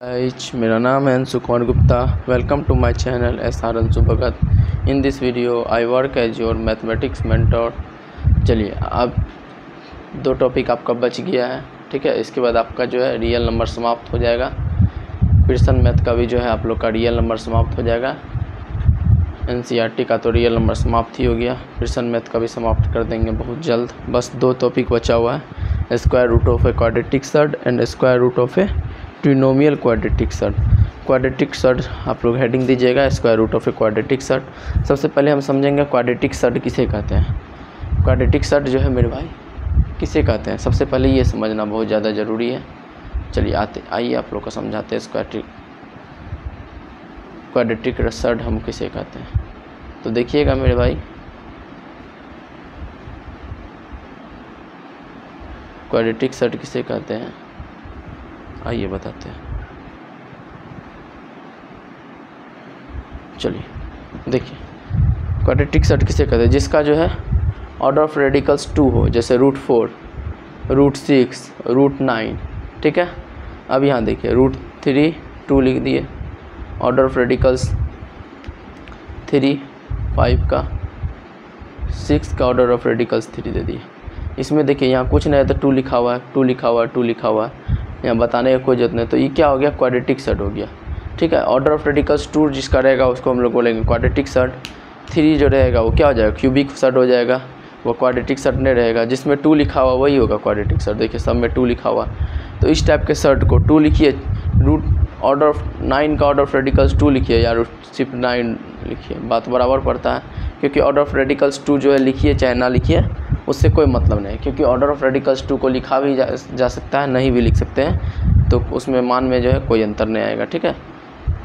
Guys, मेरा नाम है Anshu Kumar Gupta. Welcome to my channel SR Anshu Bhagat. In this video I work as your mathematics mentor. चलिए, अब 2 टॉपिक आपका बच गया है, ठीक है। इसके बाद आपका जो है रियल नंबर समाप्त हो जाएगा। पियर्सन मैथ का भी जो है आप लोग का रियल नंबर समाप्त हो जाएगा। NCERT का तो रियल नंबर समाप्त ही हो गया, पियर्सन मैथ का भी समाप्त कर देंगे बहुत जल्द। बस 2 टॉपिक बचा हुआ है, square root of a quadratic surd and square root of a trinomial quadratic surd. Quadratic surd आप लोग हेडिंग दीजिएगा, square root of a quadratic surd. सबसे पहले हम समझेंगे क्वाड्रेटिक सर्ड किसे कहते हैं। क्वाड्रेटिक सर्ड जो है मेरे भाई किसे कहते हैं, सबसे पहले ये समझना बहुत ज़्यादा ज़रूरी है। चलिए आइए आप लोग को समझाते हैं क्वाड्रेटिक सर्ड हम किसे कहते हैं। तो देखिएगा मेरे भाई, क्वाड्रेटिक सर्ड किसे कहते हैं आइए बताते हैं। चलिए देखिए, क्वाड्रेटिक सर्ड किसे कहते हैं, जिसका जो है ऑर्डर ऑफ रेडिकल्स 2 हो, जैसे √4, √6, √9, ठीक है। अब यहाँ देखिए √3 2 लिख दिए, ऑर्डर ऑफ रेडिकल्स 3 5 का, 6 का ऑर्डर ऑफ रेडिकल्स 3 दे दिए। इसमें देखिए यहाँ कुछ नहीं है तो 2 लिखा हुआ है, 2 लिखा हुआ है, 2 लिखा हुआ है, यहाँ बताने का कोई जरूरत नहीं। तो ये क्या हो गया, क्वाड्रेटिक सर्ड हो गया, ठीक है। ऑर्डर ऑफ रेडिकल्स 2 जिसका रहेगा उसको हम लोग बोलेंगे क्वाड्रेटिक सर्ड। 3 जो रहेगा वो क्या हो जाएगा, क्यूबिक सर्ड हो जाएगा, वो क्वाड्रेटिक सर्ड नहीं रहेगा। जिसमें 2 लिखा हुआ वही होगा क्वाड्रेटिक सर्ड। देखिए सब में 2 लिखा हुआ, तो इस टाइप के सर्ड को 2 लिखिए। ऑर्डर ऑफ 9 का ऑर्डर ऑफ रेडिकल्स 2 लिखिए या सिर्फ 9 लिखिए, बात बराबर पड़ता है। क्योंकि ऑर्डर ऑफ रेडिकल्स 2 जो है लिखिए चाहे ना लिखिए उससे कोई मतलब नहीं, क्योंकि ऑर्डर ऑफ रेडिकल्स 2 को लिखा भी जा सकता है, नहीं भी लिख सकते हैं, तो उसमें मान में जो है कोई अंतर नहीं आएगा, ठीक है।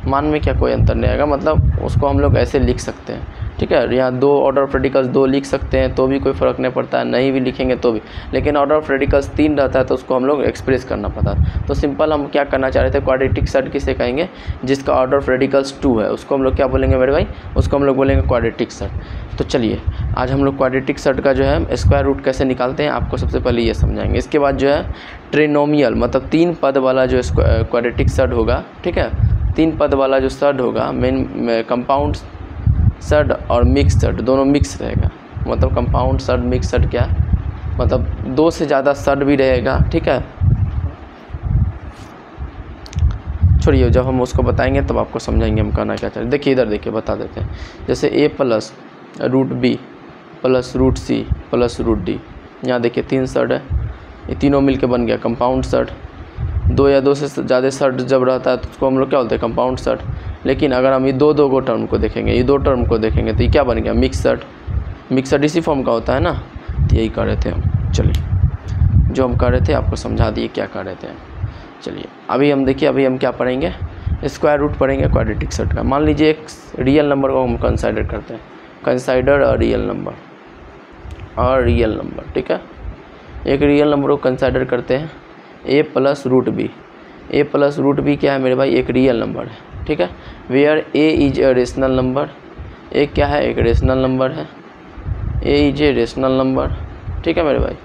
मान में क्या कोई अंतर नहीं आएगा, मतलब उसको हम लोग ऐसे लिख सकते हैं, ठीक है। यहाँ 2 ऑर्डर ऑफ रेडिकल्स 2 लिख सकते हैं तो भी कोई फ़र्क नहीं पड़ता है, नहीं भी लिखेंगे तो भी। लेकिन ऑर्डर ऑफ रेडिकल्स 3 रहता है तो उसको हम लोग एक्सप्रेस करना पड़ता है। तो सिंपल हम क्या करना चाह रहे थे, क्वाड्रेटिक सर्ड किसे कहेंगे, जिसका ऑर्डर ऑफ रेडिकल्स 2 है उसको हम लोग क्या बोलेंगे मेरे भाई, उसको हम लोग बोलेंगे क्वाड्रेटिक सर्ड। तो चलिए आज हम लोग क्वाड्रेटिक सर्ड का जो है स्क्वायर रूट कैसे निकालते हैं आपको सबसे पहले ये समझाएंगे। इसके बाद जो है ट्रिनोमियल मतलब 3 पद वाला जो क्वाड्रेटिक सर्ड होगा, ठीक है। 3 पद वाला जो सर्ड होगा, मेन कंपाउंड सर्ड और मिक्स सर्ड दोनों मिक्स रहेगा। मतलब कंपाउंड सर्ड मिक्स सर्ड क्या है, मतलब 2 से ज़्यादा सर्ड भी रहेगा, ठीक है। छोड़िए, जब हम उसको बताएंगे तब आपको समझाएंगे हम कहना क्या चाहिए। देखिए इधर देखिए बता देते हैं, जैसे a plus √b plus √c plus √d। यहाँ देखिए 3 सर्ड है, ये तीनों मिलके बन गया कंपाउंड सर्ड। 2 या 2 से ज़्यादा सर्ड जब रहता है तो उसको हम लोग क्या बोलते हैं, कंपाउंड सर्ड। लेकिन अगर हम ये 2 को टर्म को देखेंगे, ये 2 टर्म को देखेंगे तो ये क्या बन गया, मिक्स सर्ड। मिक्स सर्ड इसी फॉर्म का होता है ना, तो यही कर रहे थे हम। चलिए जो हम कर रहे थे आपको समझा दिए क्या कर रहे थे। चलिए अभी हम देखिए, अभी हम क्या पढ़ेंगे, स्क्वायर रूट पढ़ेंगे क्वाड्रेटिक सर्ड का। मान लीजिए एक रियल नंबर को हम कंसाइडर करते हैं, कंसाइडर अ रियल नंबर और रियल नंबर, ठीक है। एक रियल नंबर को कंसाइडर करते हैं, a plus √b। a plus √b क्या है मेरे भाई, एक रियल नंबर है, ठीक है। Where a is a rational number, a क्या है, एक रेशनल नंबर है। a is a rational number, ठीक है मेरे भाई।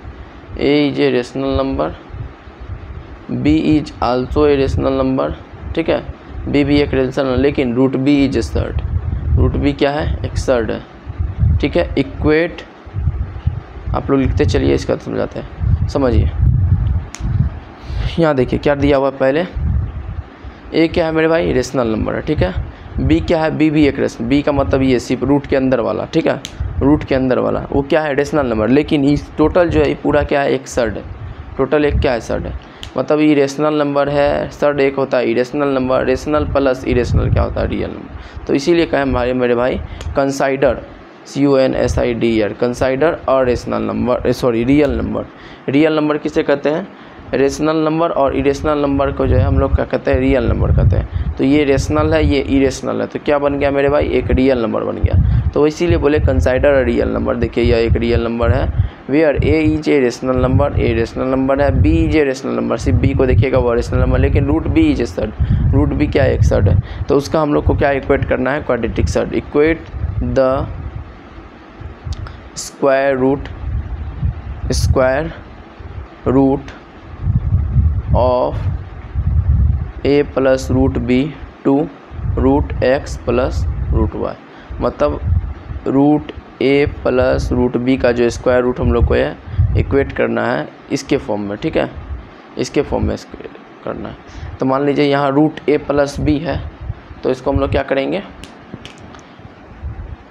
a is a rational number, b is also a rational number, ठीक है। b भी एक रेशनल नंबर, लेकिन √b is a surd. √b क्या है, एक सर्ड है, ठीक है। इक्वेट आप लोग लिखते चलिए, इसका समझाते हैं, समझिए। यहाँ देखिए क्या दिया हुआ है, पहले a क्या है मेरे भाई, रेशनल नंबर है, ठीक है। b क्या है, b भी एक रेशनल, b का मतलब ये सिर्फ रूट के अंदर वाला, ठीक है। रूट के अंदर वाला वो क्या है, रेशनल नंबर। लेकिन इस टोटल जो है ये पूरा क्या है, एक सर्ड है। टोटल एक क्या है, सर्ड है। मतलब ये रेशनल नंबर है, सर्ड एक होता है irrational number, rational plus irrational क्या होता है, रियल नंबर। तो इसीलिए कहें मेरे भाई कंसाइडर, CONSIDER, कंसाइडर और rational number, sorry real number. Real number किसे कहते हैं, रेशनल नंबर, और इरेशनल नंबर को जो है हम लोग क्या कहते हैं, रियल नंबर कहते हैं। तो ये रेशनल है, ये इरेशनल है, तो क्या बन गया मेरे भाई, एक रियल नंबर बन गया। तो इसीलिए बोले कंसाइडर और रियल नंबर। देखिए यह एक रियल नंबर है, where a is a rational number, a rational number है, b is a rational number, सिर्फ b को देखिएगा वो रेशनल नंबर, लेकिन √b is a surd. √b क्या है, एक सर्ड है। तो उसका हम लोग को क्या इक्वेट करना है, quadratic surd. Equate the square root of A plus root B to root x plus root Y, मतलब root A plus root B का जो स्क्वायर रूट हम लोग को इक्वेट करना है इसके फॉर्म में, ठीक है, इसके फॉर्म में करना है। तो मान लीजिए यहाँ रूट ए प्लस बी है, तो इसको हम लोग क्या करेंगे,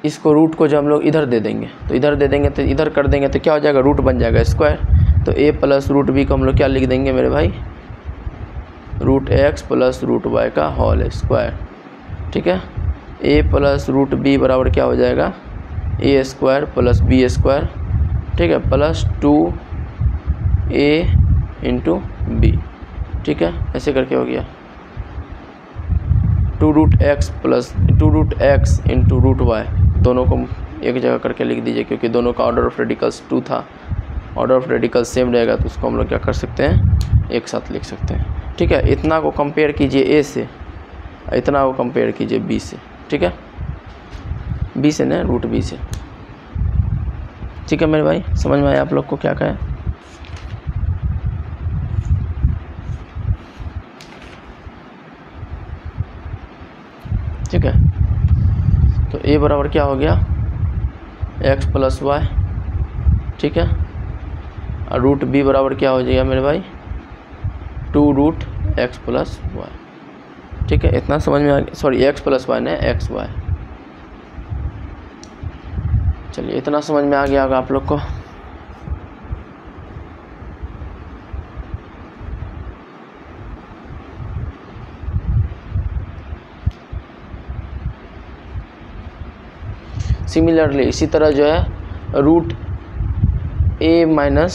इसको रूट को जो हम लोग इधर दे देंगे, तो इधर दे देंगे तो इधर कर देंगे तो क्या हो जाएगा, रूट बन जाएगा स्क्वायर। तो ए प्लस रूट बी को हम लोग क्या लिख देंगे मेरे भाई, root x plus root Y का होल स्क्वायर, ठीक है। ए प्लस रूट बी बराबर क्या हो जाएगा, ए स्क्वायर प्लस बी स्क्वायर, ठीक है, प्लस 2a इंटू बी, ठीक है, ऐसे करके हो गया 2 root x plus 2 root X into root Y, दोनों को एक जगह करके लिख दीजिए क्योंकि दोनों का ऑर्डर ऑफ रेडिकल्स 2 था, ऑर्डर ऑफ रेडिकल्स सेम रहेगा तो उसको हम लोग क्या कर सकते हैं, एक साथ लिख सकते हैं, ठीक है। इतना को कंपेयर कीजिए ए से, इतना को कंपेयर कीजिए बी से, ठीक है, बी से ना रूट बी से, ठीक है मेरे भाई, समझ में आया आप लोग को क्या कहें। ठीक है, तो a बराबर क्या हो गया, x प्लस वाई, ठीक है, और रूट b बराबर क्या हो जाएगा मेरे भाई, 2 रूट एक्स प्लस वाई, ठीक है, इतना समझ में आ गया, सॉरी x प्लस वाई ने एक्स वाई, चलिए इतना समझ में आ गया होगा आप लोग को। सिमिलरली इसी तरह जो है रूट ए माइनस,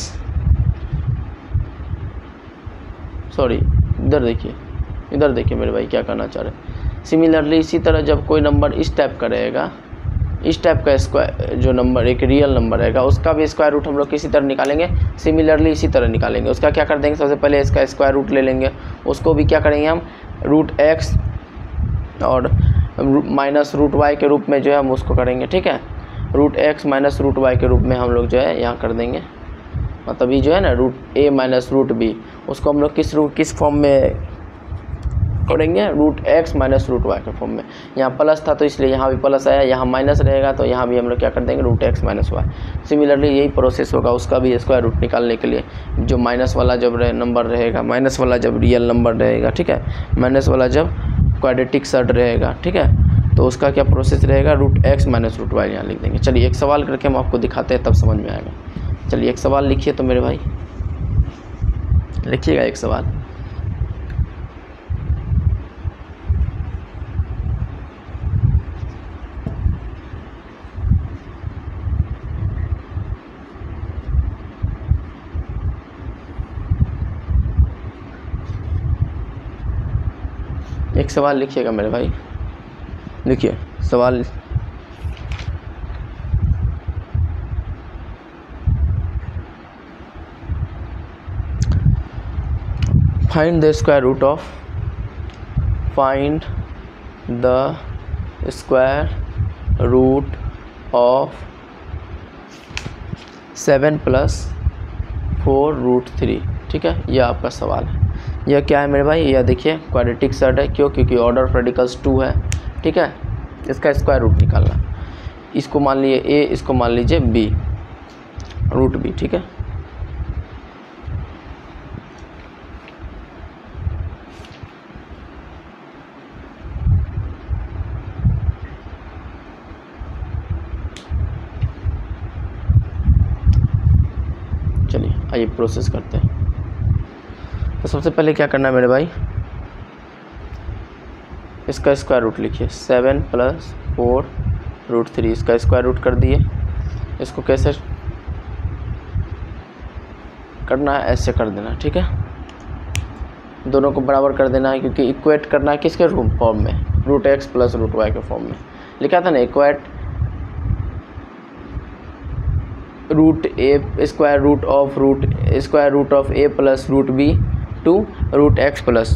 सॉरी इधर देखिए मेरे भाई क्या करना चाह रहे हैं। सिमिलरली इसी तरह जब कोई नंबर इस टाइप का रहेगा, इस टाइप का स्क्वायर जो नंबर एक रियल नंबर रहेगा उसका भी स्क्वायर रूट हम लोग किसी तरह निकालेंगे, सिमिलरली इसी तरह निकालेंगे। उसका क्या कर देंगे, सबसे पहले इसका स्क्वायर रूट ले लेंगे, उसको भी क्या करेंगे हम रूट एक्स और माइनस रूट वाई के रूप में जो है हम उसको करेंगे, ठीक है, root X minus root Y के रूप में हम लोग जो है यहाँ कर देंगे। मतलब ये जो है ना root A minus root B, उसको हम लोग किस फॉर्म में करेंगे, root X minus root Y के फॉर्म में। यहाँ प्लस था तो इसलिए यहाँ भी प्लस आया, यहाँ माइनस रहेगा तो यहाँ भी हम लोग क्या कर देंगे, root X minus Y. Similarly यही प्रोसेस होगा उसका भी स्क्वायर रूट निकालने के लिए। जो माइनस वाला जब नंबर रहेगा, माइनस वाला जब रियल नंबर रहेगा, ठीक है, माइनस वाला जब क्वाड्रेटिक सर्ड रहेगा, ठीक है, तो उसका क्या प्रोसेस रहेगा, root X minus root Y यहाँ लिख देंगे। चलिए एक सवाल करके हम आपको दिखाते हैं तब समझ में आएगा। चलिए एक सवाल लिखिए तो मेरे भाई, लिखिएगा एक सवाल। एक सवाल लिखिएगा मेरे भाई, लिखिए सवाल। Find the square root of, find the square root of 7 + 4 root 3, ठीक है, यह आपका सवाल है। यह क्या है मेरे भाई, यह देखिए क्वाड्रेटिक सर्ड है, क्यों, क्योंकि ऑर्डर ऑफ रेडिकल्स 2 है, ठीक है, इसका स्क्वायर रूट निकालना। इसको मान लीजिए ए, इसको मान लीजिए बी, रूट बी, ठीक है। चलिए आइए प्रोसेस करते हैं। तो सबसे पहले क्या करना है मेरे भाई, इसका स्क्वायर रूट लिखिए, 7 + 4 रूट 3, इसका स्क्वायर रूट कर दिए। इसको कैसे करना है, ऐसे कर देना, ठीक है, दोनों को बराबर कर देना है, क्योंकि इक्वेट करना है किसके फॉर्म में, root x plus root Y के फॉर्म में लिखा था ना, equate root A square root of A plus root B to root x plus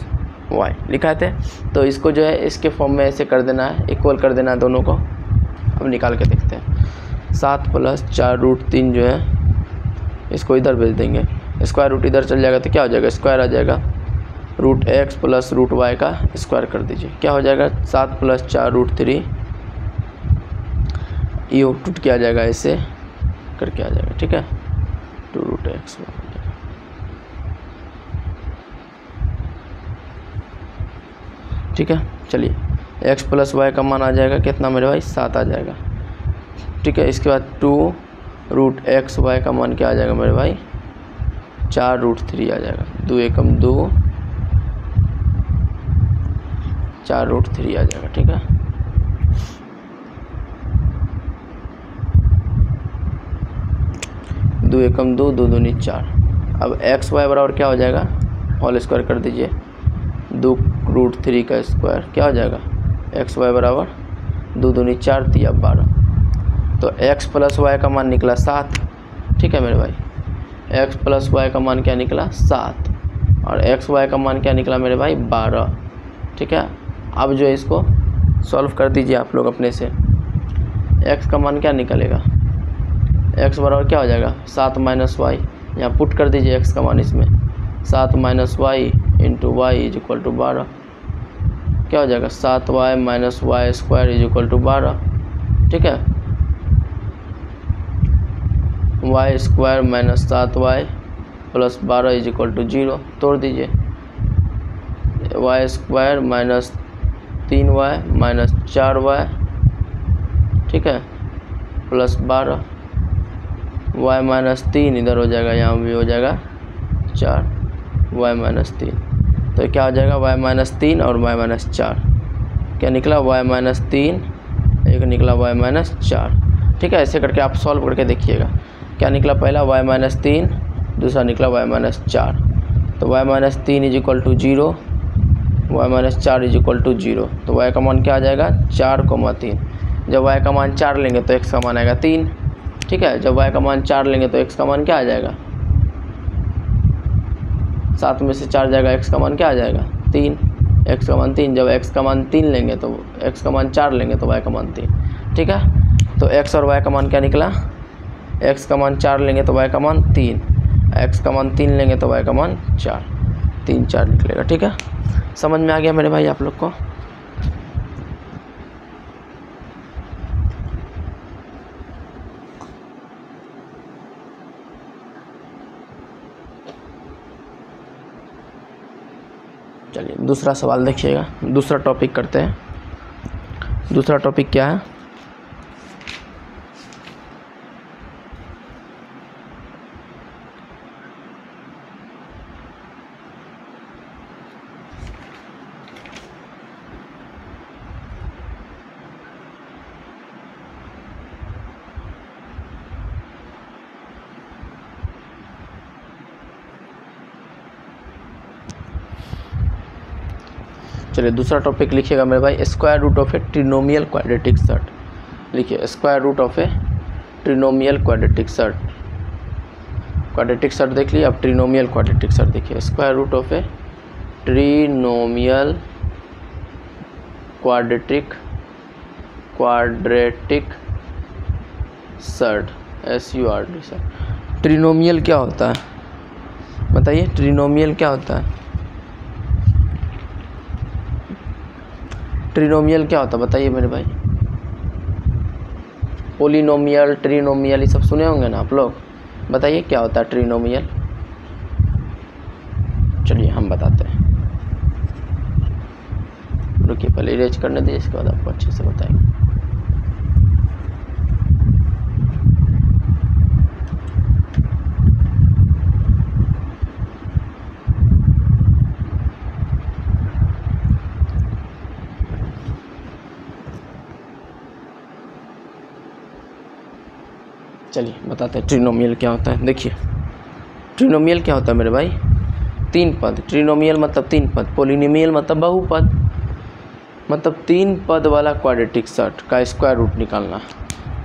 Y लिखा थे। तो इसको जो है इसके फॉर्म में ऐसे कर देना है, इक्वल कर देना है दोनों को। अब निकाल के देखते हैं, 7 + 4 रूट 3 जो है इसको इधर भेज देंगे, स्क्वायर रूट इधर चल जाएगा तो क्या हो जाएगा, स्क्वायर आ जाएगा, root x plus root Y का स्क्वायर कर दीजिए, क्या हो जाएगा 7 + 4 √3, ये टूट के आ जाएगा, ऐसे करके आ जाएगा, ठीक है 2 √x हो जाएगा। ठीक है, चलिए x + y का मान आ जाएगा कितना मेरे भाई 7 आ जाएगा। ठीक है, इसके बाद 2 √xy का मान क्या आ जाएगा मेरे भाई 4 √3 आ जाएगा, 2 एकम 2 4 √3 आ जाएगा। ठीक है, दो एकम 2 2 दूनी 4। अब एक्स वाई बराबर क्या हो जाएगा, होल स्क्वायर कर दीजिए, 2 √3 का स्क्वायर क्या हो जाएगा, एक्स वाई बराबर 2 दूनी 4 3 12। तो x + y का मान निकला 7। ठीक है मेरे भाई, x + y का मान क्या निकला 7 और x y का मान क्या निकला मेरे भाई 12। ठीक है, अब जो है इसको सॉल्व कर दीजिए आप लोग अपने से। x का मान क्या निकलेगा, x बराबर क्या हो जाएगा 7 - y, यहाँ पुट कर दीजिए x का मान इसमें, 7 - y × y = 12, क्या हो जाएगा 7y - y² = 12। ठीक है, y² - 7y + 12 = 0, तोड़ दीजिए, y² - 3y - 4y, ठीक है + 12, y - 3 इधर हो जाएगा, यहाँ भी हो जाएगा 4, y - 3, तो क्या हो जाएगा y - 3 और y - 4, क्या निकला y - 3, एक निकला y - 4। ठीक है, ऐसे करके आप सॉल्व करके देखिएगा, क्या निकला पहला y - 3, दूसरा निकला y - 4। तो y - 3 = 0, y - 4 = 0, तो y का मान क्या आ जाएगा 4,3। जब y का मान 4 लेंगे तो x का मान आएगा 3। ठीक है, जब y का मान 4 लेंगे तो x का मान क्या आ जाएगा, 7 में से 4 जाएगा, x का मान क्या आ जाएगा 3, x का मान 3। जब x का मान 3 लेंगे तो x का मान 4 लेंगे तो y का मान 3। ठीक है, तो x और y का मान क्या निकला, x का मान 4 लेंगे तो y का मान 3, x का मान 3 लेंगे तो y का मान 4, 3 4 निकलेगा। ठीक है, समझ में आ गया मेरे भाई आप लोग को। चलिए दूसरा सवाल देखिएगा, दूसरा टॉपिक करते हैं। दूसरा टॉपिक क्या है, चलिए दूसरा टॉपिक लिखिएगा मेरे भाई, square root of a trinomial quadratic surd. लिखिए square root of a trinomial quadratic surd. Quadratic surd देख लिया, अब ट्रिनोमियल क्वाड्रेटिक सर्ट देखिए, square root of a trinomial quadratic surd, SURD surd. Trinomial क्या होता है बताइए, ट्रिनोमियल क्या होता है, ट्रिनोमियल क्या होता है बताइए मेरे भाई। पोलिनोमियल, ट्रिनोमियल ये सब सुने होंगे ना आप लोग, बताइए क्या होता है ट्रिनोमियल। चलिए हम बताते हैं, रुकिए पहले इरेज करने दीजिए, इसके बाद आपको अच्छे से बताएंगे। चलिए बताते हैं ट्रिनोमियल क्या होता है। देखिए ट्रिनोमियल क्या होता है मेरे भाई, 3 पद। ट्रिनोमियल मतलब 3 पद, पोलिनोमियल मतलब बहुपद, मतलब 3 पद वाला क्वाड्रेटिक सर्ट का स्क्वायर रूट निकालना।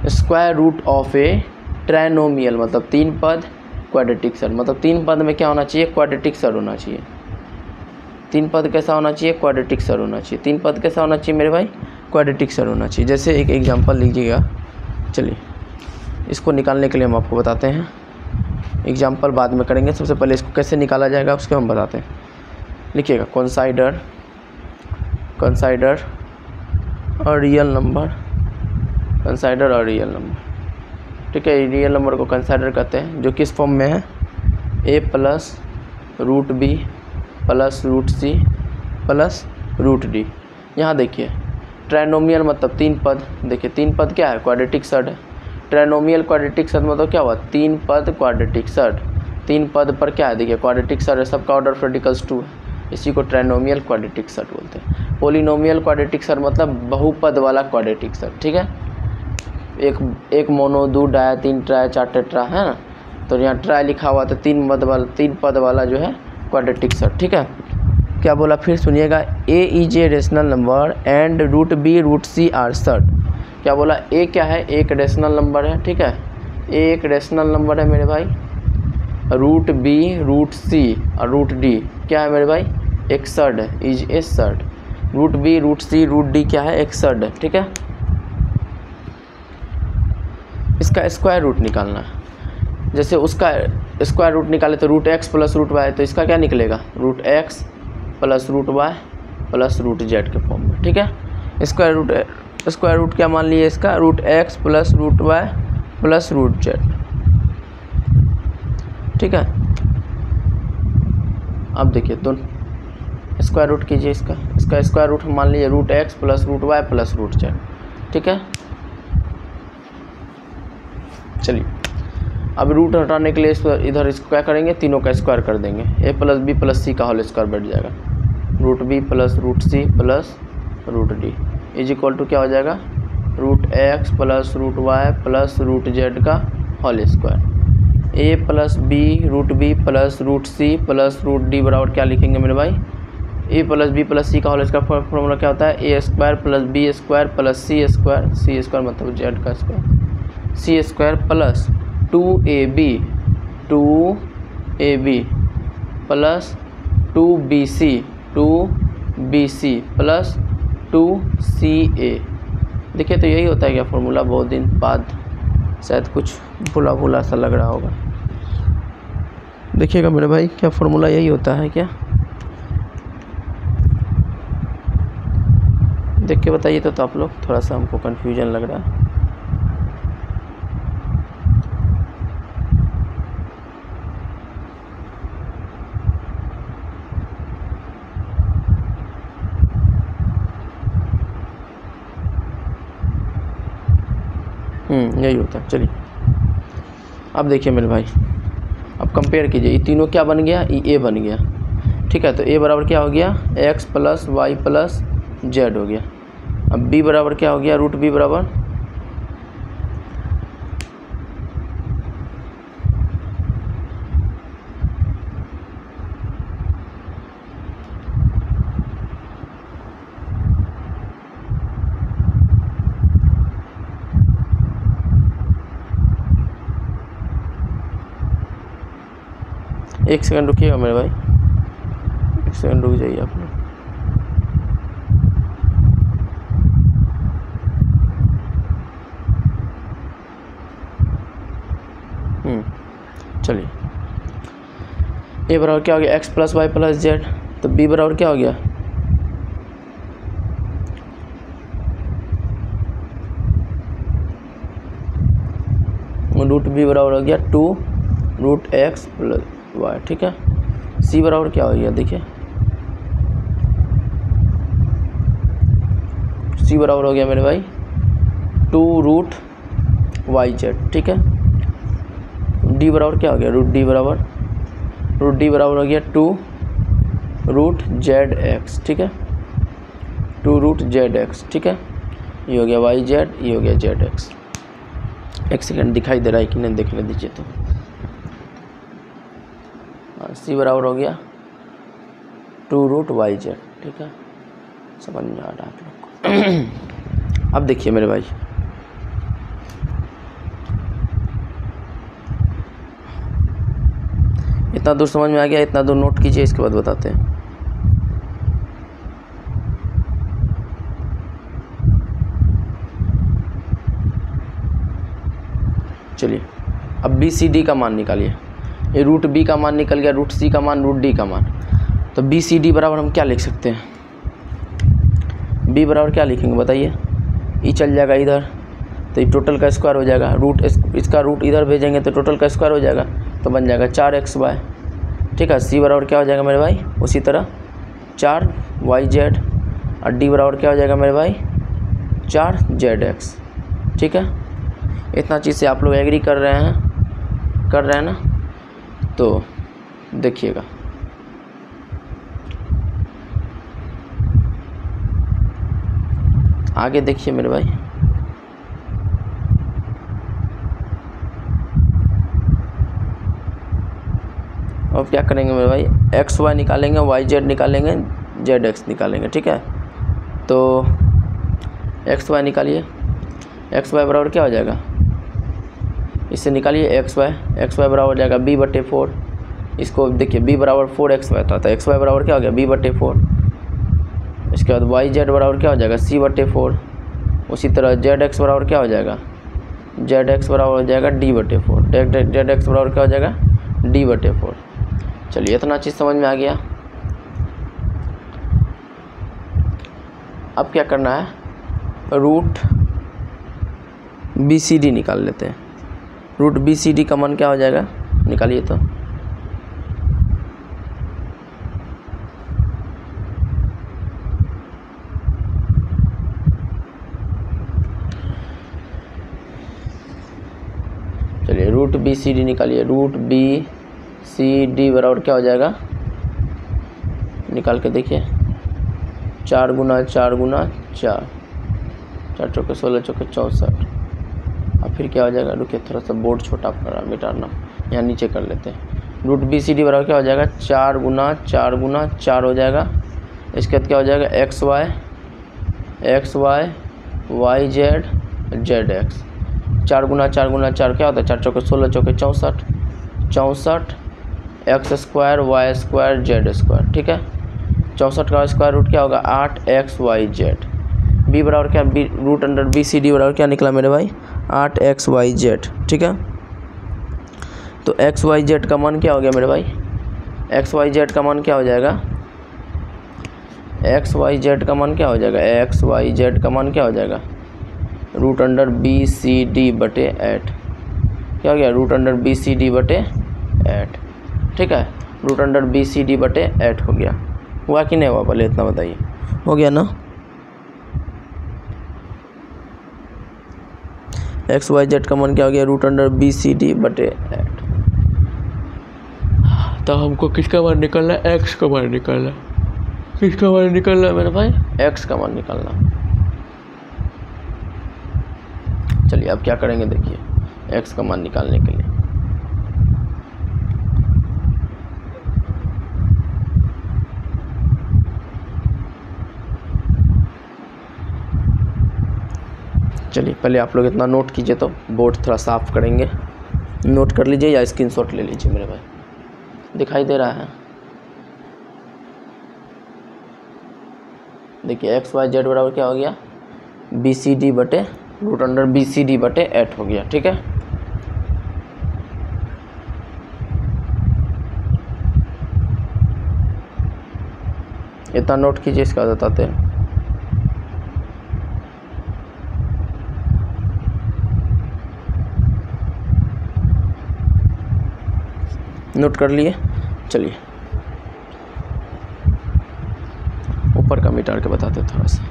Square root of a trinomial मतलब 3 पद, क्वाड्रेटिक सर्ट मतलब 3 पद में क्या होना चाहिए, क्वाड्रेटिक सर्ट होना चाहिए। 3 पद कैसा होना चाहिए, क्वाड्रेटिक सर्ट होना चाहिए। 3 पद कैसा होना चाहिए मेरे भाई, क्वाड्रेटिक सर्ट होना चाहिए। जैसे एक एग्जांपल लीजिएगा, चलिए इसको निकालने के लिए हम आपको बताते हैं, एग्जाम्पल बाद में करेंगे, सबसे पहले इसको कैसे निकाला जाएगा उसको हम बताते हैं। लिखिएगा कंसाइडर और रियल नंबर, कंसाइडर और रियल नंबर। ठीक है, रियल नंबर को कंसाइडर कहते हैं, जो किस फॉर्म में है, a plus root B plus root C plus root D. यहाँ देखिए ट्राइनोमियल मतलब 3 पद, देखिए 3 पद क्या है, क्वाड्रेटिक सर्ड है। ट्राइनोमियल क्वाड्रेटिक सर्ड मतलब क्या हुआ, 3 पद क्वाड्रेटिक सर्ड, 3 पद पर क्या है, देखिए क्वाड्रेटिक सर्ड है, सबका ऑर्डर ऑफ रेडिकल्स 2 है, इसी को ट्राइनोमियल क्वाड्रेटिक सर्ड बोलते हैं। पोलिनोमियल क्वाड्रेटिक सर्ड मतलब बहुपद वाला क्वाड्रेटिक सर्ड। ठीक है, एक मोनो, 2 डाया, 3 ट्राई, 4 टेट्रा है ना, तो यहाँ ट्राई लिखा हुआ तो 3 पद वाला जो है क्वाड्रेटिक सर्ड। ठीक है, क्या बोला फिर सुनिएगा, a is a rational number and root B root c are surd. क्या बोला, ए क्या है, एक रेशनल नंबर है। ठीक है, ए एक रेशनल नंबर है मेरे भाई, रूट बी रूट सी और रूट डी क्या है मेरे भाई, एक सर्ड है, is a surd. Root B root C root D क्या है, एक सर्ड है। ठीक है, इसका स्क्वायर रूट निकालना है, जैसे उसका स्क्वायर रूट निकाले तो root x plus root Y, तो इसका क्या निकलेगा, root x plus root Y plus root Z के फॉर्म में। ठीक है, स्क्वायर रूट क्या मान लिए इसका, root x plus root Y plus root Z. ठीक है, अब देखिए दोनों स्क्वायर रूट कीजिए, इसका स्क्वायर रूट मान लीजिए root x plus root Y plus root Z. ठीक है, चलिए अब रूट हटाने के लिए इधर इसको क्या करेंगे, तीनों का स्क्वायर कर देंगे, a plus b plus c का होल स्क्वायर बैठ जाएगा, root B plus root C plus root d is equal to क्या हो जाएगा, root x plus root Y plus root z का whole square. A plus b root B plus root C plus root d बराबर क्या लिखेंगे मेरे भाई, a plus b plus c का होल स्क्वायर फॉर्मूला क्या होता है, a square plus B square plus c square मतलब जेड का square, c square plus 2ab plus 2bc plus 2ca। देखिए तो यही होता है क्या फॉर्मूला, बहुत दिन बाद शायद कुछ भूला सा लग रहा होगा। देखिएगा मेरे भाई क्या फॉर्मूला यही होता है क्या, देख के बताइए तो आप लोग, थोड़ा सा हमको कन्फ्यूजन लग रहा है। यही होता है। चलिए अब देखिए मेरे भाई, अब कंपेयर कीजिए, ये तीनों क्या बन गया, ये ए बन गया। ठीक है, तो ए बराबर क्या हो गया, X plus Y plus Z हो गया। अब बी बराबर क्या हो गया, रूट बी बराबर एक सेकंड रुकिएगा मेरे भाई, एक सेकंड रुक जाइए आप लोग। चलिए ए बराबर क्या हो गया, X plus Y plus Z, तो बी बराबर क्या हो गया, रूट बी बराबर हो गया 2 रूट एक्स प्लस वाई। ठीक है, सी बराबर क्या हो गया, देखिए सी बराबर हो गया मेरे भाई 2 रूट वाई जेड। ठीक है, डी बराबर क्या हो गया, रूट डी बराबर हो गया 2 रूट जेड एक्स। ठीक है, 2 रूट जेड एक्स। ठीक है, ये हो गया वाई जेड, ये हो गया जेड एक्स। एक सेकंड दिखाई दे रहा है कि नहीं, देखने दीजिए तो। सी बराबर हो गया 2 रूट वाई जेड। ठीक है, समझ में आ रहा है आप लोग को। अब देखिए मेरे भाई, इतना दूर समझ में आ गया, इतना दूर नोट कीजिए, इसके बाद बताते हैं। चलिए अब बी सी डी का मान निकालिए, ये रूट बी का मान निकल गया, रूट सी का मान, रूट डी का मान। तो बी सी डी बराबर हम क्या लिख सकते हैं, बी बराबर क्या लिखेंगे बताइए, ई चल जाएगा इधर तो ये टोटल का स्क्वायर हो जाएगा, रूट इसका रूट इधर भेजेंगे तो टोटल का स्क्वायर हो जाएगा, तो बन जाएगा 4xy। ठीक है, सी बराबर क्या हो जाएगा मेरे भाई, उसी तरह 4yz, और डी बराबर क्या हो जाएगा मेरे भाई 4zx। ठीक है, इतना चीज़ से आप लोग एग्री कर रहे हैं ना, तो देखिएगा आगे देखिए मेरे भाई। अब क्या करेंगे मेरे भाई, एक्स वाई निकालेंगे, वाई जेड निकालेंगे, जेड एक्स निकालेंगे। ठीक है, तो एक्स वाई निकालिए, एक्स वाई बराबर क्या हो जाएगा, इससे निकालिए एक्स वाई बराबर हो जाएगा b/4। इसको देखिए b बराबर 4x वाई था, तो एक्स वाई बराबर क्या हो गया b/4। इसके बाद वाई जेड बराबर क्या हो जाएगा c/4। उसी तरह जेड एक्स बराबर क्या हो जाएगा, जेड एक्स बराबर हो जाएगा d/4। जेड एक्स बराबर क्या हो जाएगा d/4। चलिए इतना चीज़ समझ में आ गया। अब क्या करना है, रूट BCD निकाल लेते हैं। रूट BCD का मान क्या हो जाएगा, निकालिए तो। चलिए रूट BCD निकालिए, रूट BCD बराबर क्या हो जाएगा, निकाल के देखिए, 4 गुना 4 गुना 4, 4 चौके 16 चौके 64। अब फिर क्या हो जाएगा, रुकिए थोड़ा सा बोर्ड छोटा करा मिटाना, यहाँ नीचे कर लेते हैं। रूट BCD बराबर क्या हो जाएगा, 4 गुना 4 गुना 4 हो जाएगा। इसके बाद क्या हो जाएगा X Y Y Z Z X. 4 गुना 4 गुना 4 क्या होता है, 4 चौके 16 चौके 64, 64 X square Y square Z square. ठीक है, 64 का स्क्वायर रूट क्या होगा 8xyz। बी बराबर क्या, बी रूट अंडर BCD बराबर क्या निकला मेरे भाई 8xyz। ठीक है, तो xyz का मान क्या हो गया मेरे भाई, xyz का मान क्या हो जाएगा, xyz का मान क्या हो जाएगा, xyz का मान क्या हो जाएगा रूट अंडर BCD/8। क्या हो गया, रूट अंडर BCD/8। ठीक है, रूट अंडर BCD/8 हो गया। हुआ कि नहीं हुआ, पहले इतना बताइए, हो गया ना। xyz का मान क्या हो गया, रूट अंडर BCD/8। तो हमको किसका मान निकालना है, x का मान निकालना। किसका मान निकालना है मेरे भाई, x का मान निकालना। चलिए अब क्या करेंगे देखिए, x का मान निकालने के लिए चलिए पहले आप लोग इतना नोट कीजिए, तो बोर्ड थोड़ा साफ करेंगे, नोट कर लीजिए या स्क्रीनशॉट ले लीजिए मेरे भाई, दिखाई दे रहा है। देखिए xyz बराबर क्या हो गया BCD बटे रूट अंडर BCD/8 हो गया। ठीक है, इतना नोट कीजिए, इसका बताते हैं। नोट कर लिए, चलिए ऊपर का मिटा के बताते हैं थोड़ा सा।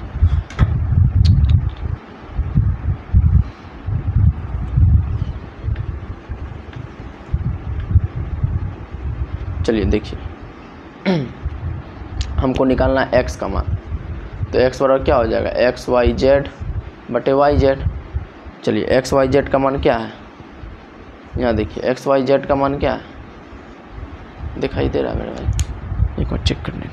चलिए देखिए हमको निकालना है x का मान, तो x बराबर क्या हो जाएगा xyz/yz। चलिए xyz का मान क्या है, यहाँ देखिए xyz का मान क्या है, दिखाई दे रहा है मेरे भाई, एक बार चेक करने।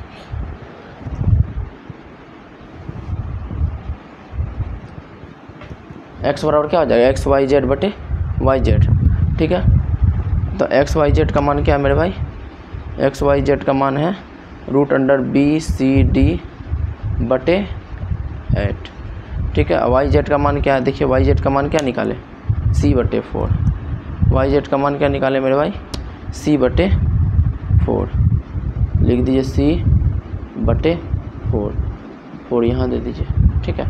x बराबर क्या हो जाएगा xyz/yz। ठीक है, तो xyz का मान क्या है मेरे भाई, xyz का मान है रूट अंडर BCD/8। ठीक है, yz का मान क्या है, देखिए yz का मान क्या निकाले c/4। yz का मान क्या निकाले मेरे भाई c/4। लिख दीजिए c/4, 4 यहाँ दे दीजिए, ठीक है।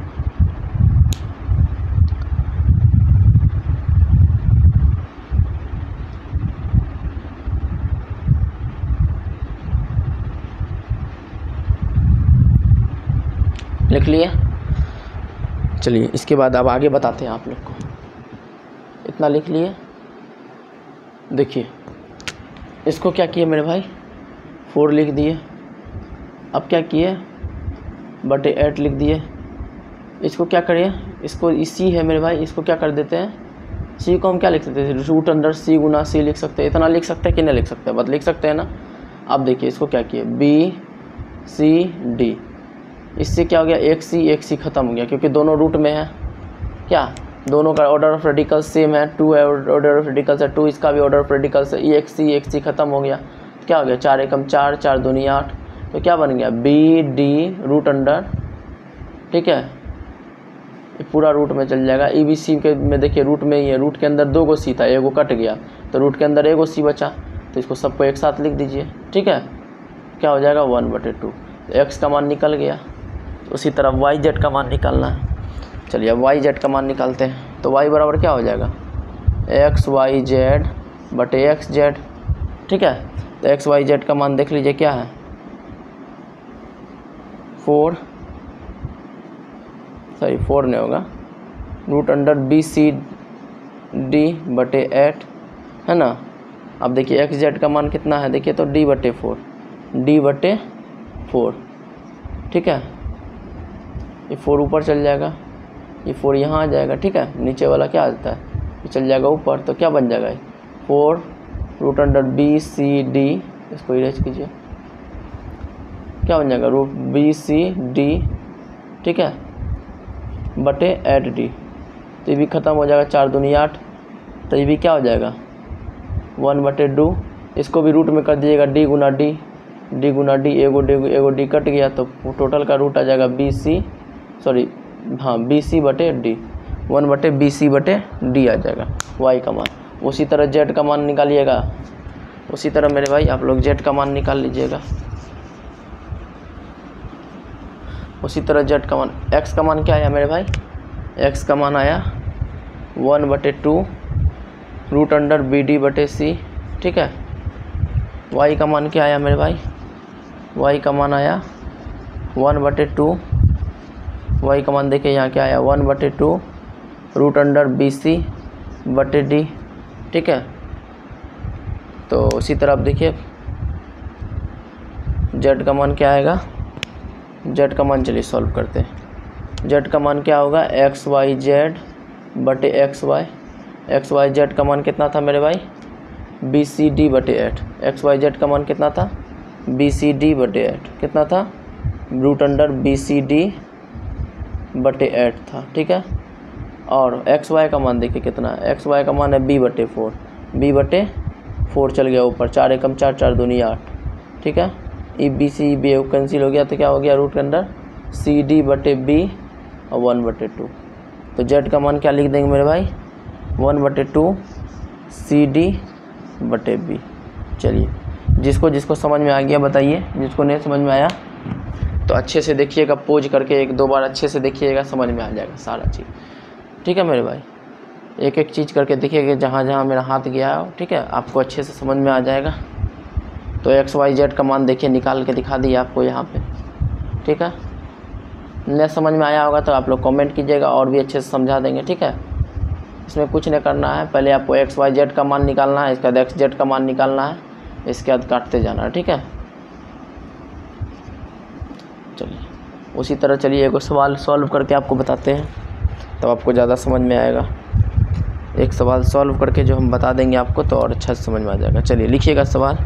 लिख लिए। चलिए इसके बाद अब आगे बताते हैं आप लोग को। इतना लिख लिए। देखिए इसको क्या किए मेरे भाई, 4 लिख दिए। अब क्या किए, बटे 8 लिख दिए। इसको क्या करिए, इसको सी है मेरे भाई, इसको क्या कर देते हैं, सी को हम क्या लिख सकते हैं, रूट अंडर सी गुना सी लिख सकते हैं। इतना लिख सकते हैं कि नहीं लिख सकते, बस लिख सकते हैं ना। अब देखिए इसको क्या किए, BCD, इससे क्या हो गया, एक सी ख़त्म हो गया क्योंकि दोनों रूट में है। क्या, दोनों का ऑर्डर ऑफ रेडिकल्स सेम है, 2 है ऑर्डर ऑफ रेडिकल्स है 2, इसका भी ऑर्डर ऑफ रेडिकल्स है। एक सी ख़त्म हो गया, क्या हो गया, 4 एकम 4, 4 दूनी 8, तो क्या बन गया, BD रूट अंडर, ठीक है, ये पूरा रूट में चल जाएगा। EBC के में देखिए रूट में ही है, रूट के अंदर 2 गो सी था, एगो कट गया तो रूट के अंदर एगो सी बचा, तो इसको सबको एक साथ लिख दीजिए, ठीक है। क्या हो जाएगा 1/2, एक्स का मान निकल गया। उसी तरह YZ का मान निकालना है। चलिए अब YZ का मान निकालते हैं। तो Y बराबर क्या हो जाएगा, XYZ/XZ, ठीक है। तो XYZ का मान देख लीजिए क्या है, 4 नहीं होगा, रूट अंडर BCD/8 है ना। अब देखिए XZ का मान कितना है, देखिए तो D/4, ठीक है। ये 4 ऊपर चल जाएगा, ये 4 यहाँ आ जाएगा, ठीक है। नीचे वाला क्या आ जाता है, ये चल जाएगा ऊपर, तो क्या बन जाएगा 4 रूट अंडर BCD, इसको इरेज कीजिए, क्या बन जाएगा रूट BCD, ठीक है, बटे 8D। तो ये भी ख़त्म हो जाएगा, 4 दूनी 8, तो ये भी क्या हो जाएगा 1/2। इसको भी रूट में कर दीजिएगा D गुना D, एगो D कट गया तो टोटल का रूट आ जाएगा BC/D, 1/BC/D आ जाएगा Y का मान। उसी तरह Z का मान निकालिएगा, उसी तरह मेरे भाई आप लोग Z का मान निकाल लीजिएगा। उसी तरह Z का मान, X का मान क्या आया मेरे भाई, X का मान आया 1/2 रूट अंडर BD/C, ठीक है। Y का मान क्या आया मेरे भाई, Y का मान आया 1/2, Y का मान देखिए यहाँ क्या आया 1/2 रूट अंडर BC/D, ठीक है। तो उसी तरह आप देखिए Z का मान क्या आएगा, Z का मान चलिए सॉल्व करते हैं। Z का मान क्या होगा, XYZ/XY, XYZ का मान कितना था मेरे भाई, BCD/8, XYZ का मान कितना था, BCD/8 कितना था, रूट अंडर BCD/8 था, ठीक है। और XY का मान देखिए कितना है, XY का मान है B/4 चल गया ऊपर, 4 एकम 4, 4 दूनी 8, ठीक है। EBC कैंसिल हो गया तो क्या हो गया, रूट के अंदर CD/B और 1/2। तो Z का मान क्या लिख देंगे मेरे भाई, 1/2 CD/B। चलिए जिसको जिसको समझ में आ गया बताइए, जिसको नहीं समझ में आया तो अच्छे से देखिएगा, पोज करके 1-2 बार अच्छे से देखिएगा, समझ में आ जाएगा सारा चीज़, ठीक है मेरे भाई। एक एक चीज़ करके देखिएगा, जहाँ जहाँ मेरा हाथ गया हो, ठीक है, आपको अच्छे से समझ में आ जाएगा। तो XYZ का मान देखिए निकाल के दिखा दिया आपको यहाँ पे, ठीक है। नहीं समझ में आया होगा तो आप लोग कमेंट कीजिएगा और भी अच्छे से समझा देंगे, ठीक है। इसमें कुछ नहीं करना है, पहले आपको XYZ का मान निकालना है, इसके बाद XZ का मान निकालना है, इसके बाद काटते जाना है, ठीक है। चलिए उसी तरह चलिए एक सवाल सॉल्व करके आपको बताते हैं, तब आपको ज़्यादा समझ में आएगा। एक सवाल सॉल्व करके जो हम बता देंगे आपको तो और अच्छा से समझ में आ जाएगा। चलिए लिखिएगा सवाल,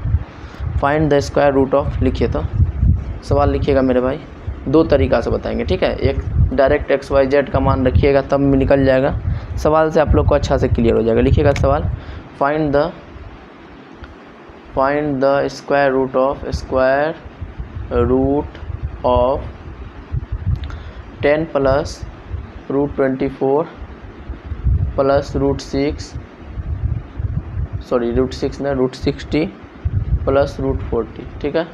find the square root of, लिखिए तो सवाल लिखिएगा मेरे भाई, 2 तरीक़ा से बताएंगे, ठीक है। एक डायरेक्ट XYZ का मान रखिएगा तब निकल जाएगा, सवाल से आप लोग को अच्छा से क्लियर हो जाएगा। लिखिएगा सवाल, find the square root of 10 plus root 24 plus root 60 plus root 40, ठीक है।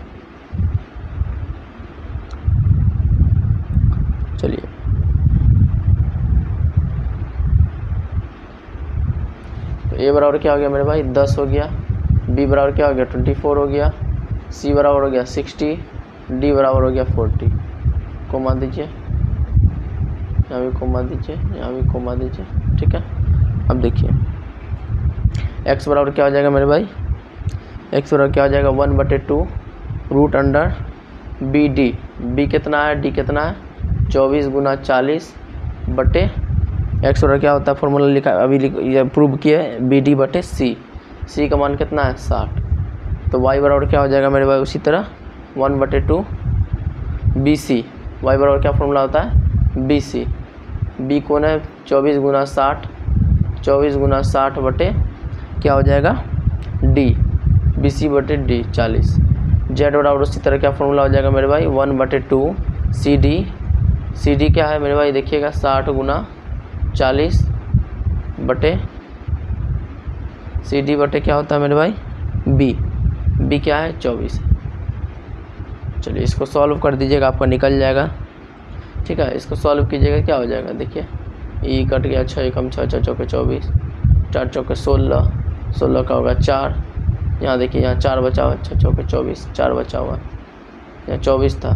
चलिए तो ए बराबर क्या हो गया मेरे भाई 10 हो गया, बी बराबर क्या हो गया 24 हो गया, सी बराबर हो गया 60, डी बराबर हो गया 40। कोमा दीजिए, यहाँ भी कोमा दीजिए, यहाँ भी कोमा दीजिए, ठीक है। अब देखिए x बराबर क्या हो जाएगा मेरे भाई, x बराबर क्या हो जाएगा 1/2 root under B D, B कितना है डी कितना है 24 गुना 40 बटे x बराबर क्या होता है फॉर्मूला लिखा अभी ये प्रूव किया है बी डी बटे सी, सी का मान कितना है 60। तो y बराबर क्या हो जाएगा मेरे भाई उसी तरह 1/2 बी सी, वाई बराबर क्या फॉर्मूला होता है बी सी, बी कौन है 24 गुना 60, 24 गुना 60 बटे क्या हो जाएगा डी, बी सी बटे डी 40। जेड बराबर उसी तरह क्या फॉर्मूला हो जाएगा मेरे भाई 1/2 सी डी, सी डी क्या है मेरे भाई देखिएगा 60 गुना 40 बटे सी डी बटे क्या होता है मेरे भाई बी, बी क्या है 24। चलिए इसको सॉल्व कर दीजिएगा आपका निकल जाएगा, ठीक है। इसको सॉल्व कीजिएगा क्या हो जाएगा देखिए ई कट गया 6 एकम 6 6 चौके 24, 4 चौके 16, 16 का होगा 4, यहाँ देखिए यहाँ 4 बचा हुआ 6 चौके 24, 4 बचा हुआ, यहाँ 24 था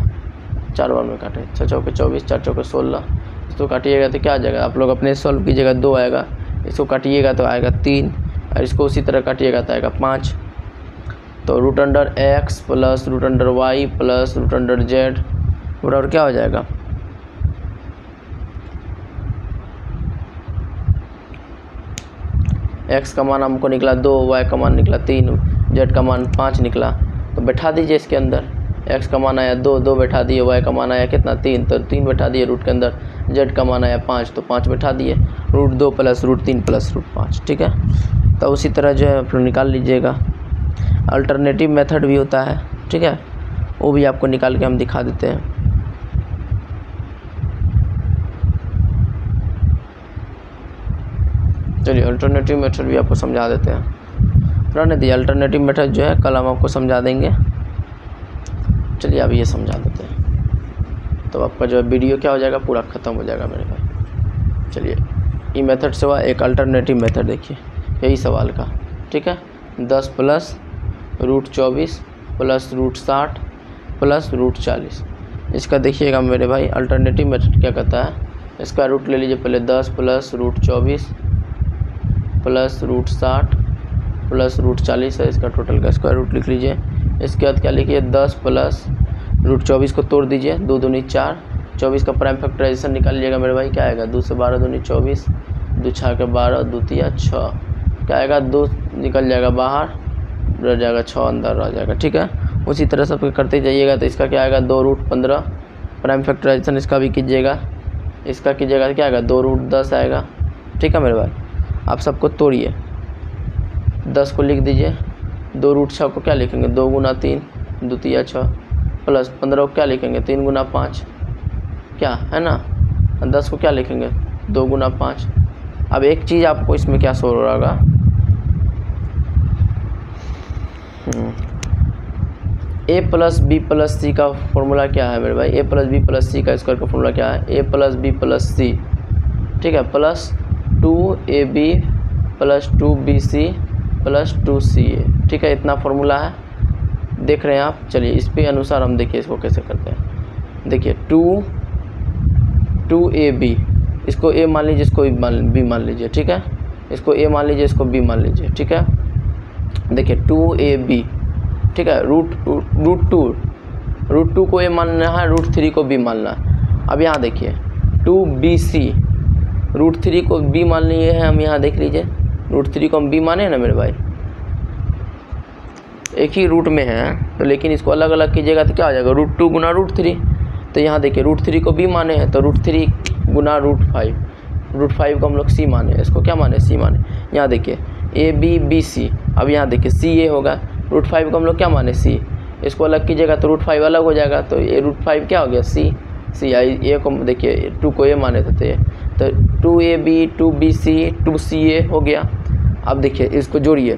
4 बार में काटे 6 चौके 24, 4 चौके 16, इसको काटिएगा तो क्या आ जाएगा आप लोग अपने सॉल्व कीजिएगा 2 आएगा, इसको काटिएगा तो आएगा 3 और इसको उसी तरह काटिएगा तो आएगा 5। तो root under X plus root under Y plus root under Z बराबर क्या हो जाएगा एक्स का मान हमको निकला 2, वाई का मान निकला 3, जेड का मान 5 निकला। तो बैठा दीजिए इसके अंदर, एक्स का मान आया 2, 2 बैठा दिए, वाई का मान आया कितना 3, तो 3 बैठा दिए रूट के अंदर, जेड का मान आया 5 तो 5 बैठा दिए, root 2 plus root 3 plus root 5, ठीक है। तो उसी तरह जो है फिर निकाल लीजिएगा। अल्टरनेटिव मेथड भी होता है, ठीक है, वो भी आपको निकाल के हम दिखा देते हैं। चलिए अल्टरनेटिव मेथड भी आपको समझा देते हैं। रहने दीजिए, अल्टरनेटिव मेथड जो है कल हम आपको समझा देंगे। चलिए अभी ये समझा देते हैं तो आपका जो है वीडियो क्या हो जाएगा पूरा ख़त्म हो जाएगा मेरे भाई। चलिए ई मेथड से हुआ एक अल्टरनेटिव मेथड, देखिए यही सवाल का, ठीक है। 10 plus root 24 plus root 60 plus root 40, इसका देखिएगा मेरे भाई अल्टरनेटिव मेथड क्या कहता है, इसका रूट ले लीजिए पहले 10 plus root 24 plus root 60 plus root 40 है, इसका टोटल का स्क्वायर रूट लिख लीजिए। इसके बाद क्या लिखिए 10 प्लस रूट 24 को तोड़ दीजिए, 2 दूनी 4, 24 का प्राइम फैक्टराइजेशन निकाल लीजिएगा मेरे भाई, क्या आएगा 2 से 12 दूनी 24, 2 6 के 12, 2 तिया 6, क्या आएगा 2 निकल जाएगा बाहर, रह जाएगा 6 अंदर रह जाएगा, ठीक है। उसी तरह सब करते जाइएगा। तो इसका क्या आएगा 2 रूट 15, प्राइम फैक्टराइजेशन इसका भी कीजिएगा, इसका कीजिएगा क्या आएगा 2 रूट 10 आएगा, ठीक है मेरे भाई। आप सबको तोड़िए, 10 को लिख दीजिए, 2 रूट 6 को क्या लिखेंगे 2 गुना 3 2 तिया 6 प्लस 15 को क्या लिखेंगे 3 गुना 5, क्या है ना, 10 को क्या लिखेंगे 2 गुना 5। अब एक चीज़ आपको इसमें क्या शो हो रहा होगा, ए प्लस बी प्लस सी का फॉर्मूला क्या है मेरे भाई, a plus b plus c का स्क्वायर का फॉर्मूला क्या है, ए प्लस बी प्लस सी, ठीक है, plus 2ab plus 2bc plus 2ca, ठीक है, इतना फॉर्मूला है, देख रहे हैं आप। चलिए इस पे अनुसार हम देखिए इसको कैसे करते हैं। देखिए 2ab, इसको a मान लीजिए, इसको b मान लीजिए, ठीक है, इसको a मान लीजिए, इसको b मान लीजिए, ठीक है। देखिए 2ab, ठीक है, रूट टू को a मानना है, रूट 3 को b मानना है। अब यहाँ देखिए 2bc, रूट 3 को b मान लिए हैं हम, यहाँ देख लीजिए रूट 3 को हम b माने हैं ना मेरे भाई, एक ही रूट में है तो, लेकिन इसको अलग अलग कीजिएगा तो क्या हो जाएगा रूट 2 गुना रूट 3। तो यहाँ देखिए रूट 3 को b माने हैं तो रूट 3 गुना रूट 5, रूट 5 को हम लोग c माने, इसको क्या माने c माने। यहाँ देखिए a b b c, अब यहाँ देखिए c a होगा, रूट 5 को हम लोग क्या माने c, इसको अलग कीजिएगा तो रूट 5 अलग हो जाएगा, तो ये रूट 5 क्या हो गया c आई, ए को देखिए 2 को a माने थे तो 2ab 2bc 2ca हो गया। अब देखिए इसको जोड़िए,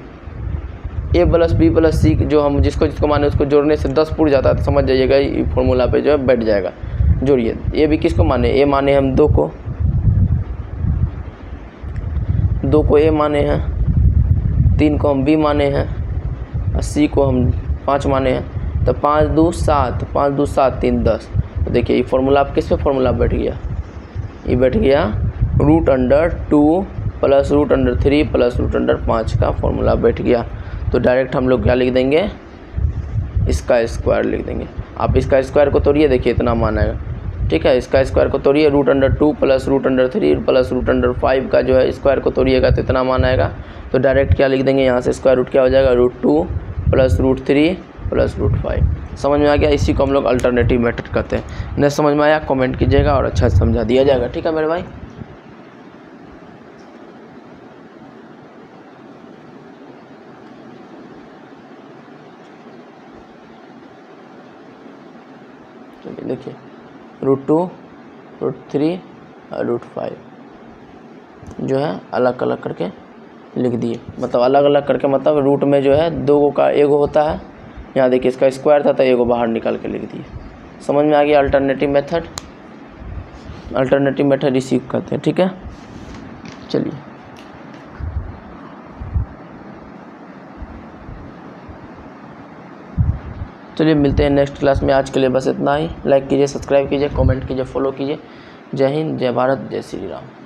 a प्लस बी प्लस सी जो हम जिसको माने उसको जोड़ने से 10 पूर जाता है, तो समझ जाइएगा ये फॉर्मूला पे जो है बैठ जाएगा। जोड़िए, ए भी किसको माने, ए माने हम 2 को, 2 को ए माने हैं, 3 को हम बी माने हैं और सी को हम 5 माने हैं। तो 5 2 7, 5 2 7 3 10। तो देखिए ये फॉर्मूला आप किस पे फॉर्मूला बैठ गया, ये बैठ गया √2 प्लस √3 प्लस √5 का फॉर्मूला बैठ गया। तो डायरेक्ट हम लोग क्या लिख देंगे, इसका स्क्वायर लिख देंगे। आप इसका स्क्वायर को तोड़िए, देखिए इतना मान आएगा, ठीक है। इसका स्क्वायर को तोड़िए, √2 प्लस √3 प्लस √5 का जो है स्क्वायर को तोड़िएगा तो इतना मान आएगा। तो डायरेक्ट क्या लिख देंगे, यहाँ से स्क्वायर रूट क्या हो जाएगा, √2 प्लस √3 प्लस √5। समझ में आ गया, इसी को हम लोग अल्टरनेटिव मेथड कहते हैं। नहीं समझ में आया कमेंट कीजिएगा और अच्छा से समझा दिया जाएगा, ठीक है मेरे भाई। चलिए देखिए √2 √3 और √5 जो है अलग अलग करके लिख दिए, मतलब अलग अलग करके, मतलब रूट में जो है 2 का एगो होता है, यहाँ देखिए इसका स्क्वायर था तो एगो बाहर निकाल के लिख दिए। समझ में आ गया अल्टरनेटिव मेथड, अल्टरनेटिव मेथड इसी को कहते हैं, ठीक है। चलिए मिलते हैं नेक्स्ट क्लास में। आज के लिए बस इतना ही। लाइक कीजिए, सब्सक्राइब कीजिए, कमेंट कीजिए, फॉलो कीजिए। जय हिंद, जय भारत, जय श्री राम।